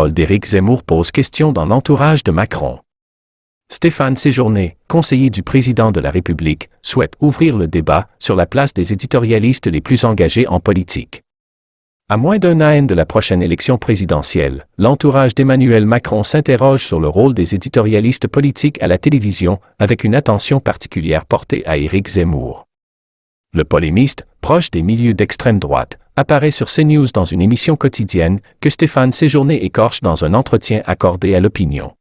parole d'Éric Zemmour pose question dans l'entourage de Macron. Stéphane Séjourné, conseiller du président de la République, souhaite ouvrir le débat sur la place des éditorialistes les plus engagés en politique. À moins d'un an de la prochaine élection présidentielle, l'entourage d'Emmanuel Macron s'interroge sur le rôle des éditorialistes politiques à la télévision, avec une attention particulière portée à Éric Zemmour. Le polémiste, proche des milieux d'extrême droite, apparaît sur CNews dans une émission quotidienne que Stéphane Séjourné écorche dans un entretien accordé à l'opinion.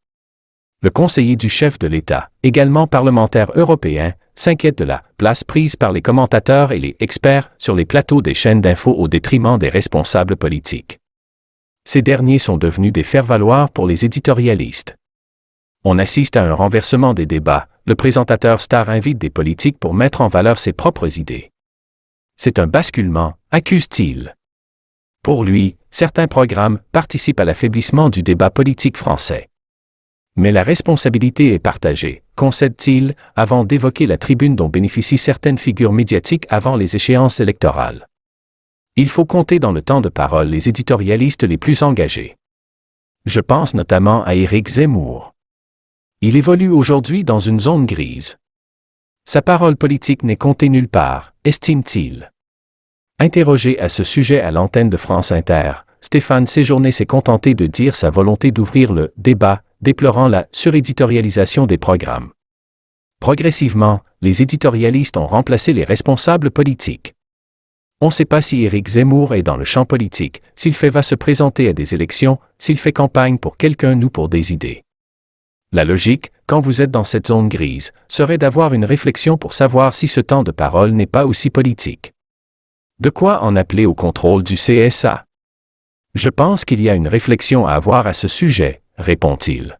Le conseiller du chef de l'État, également parlementaire européen, s'inquiète de la place prise par les commentateurs et les experts sur les plateaux des chaînes d'infos au détriment des responsables politiques. Ces derniers sont devenus des faire-valoir pour les éditorialistes. On assiste à un renversement des débats, le présentateur star invite des politiques pour mettre en valeur ses propres idées. C'est un basculement, accuse-t-il. Pour lui, certains programmes participent à l'affaiblissement du débat politique français. Mais la responsabilité est partagée, concède-t-il, avant d'évoquer la tribune dont bénéficient certaines figures médiatiques avant les échéances électorales. Il faut compter dans le temps de parole les éditorialistes les plus engagés. Je pense notamment à Éric Zemmour. Il évolue aujourd'hui dans une zone grise. Sa parole politique n'est comptée nulle part, estime-t-il. Interrogé à ce sujet à l'antenne de France Inter, Stéphane Séjourné s'est contenté de dire sa volonté d'ouvrir le débat, déplorant la suréditorialisation des programmes. Progressivement, les éditorialistes ont remplacé les responsables politiques. On ne sait pas si Éric Zemmour est dans le champ politique, s'il va se présenter à des élections, s'il fait campagne pour quelqu'un ou pour des idées. La logique, quand vous êtes dans cette zone grise, serait d'avoir une réflexion pour savoir si ce temps de parole n'est pas aussi politique. De quoi en appeler au contrôle du CSA? Je pense qu'il y a une réflexion à avoir à ce sujet, répond-il.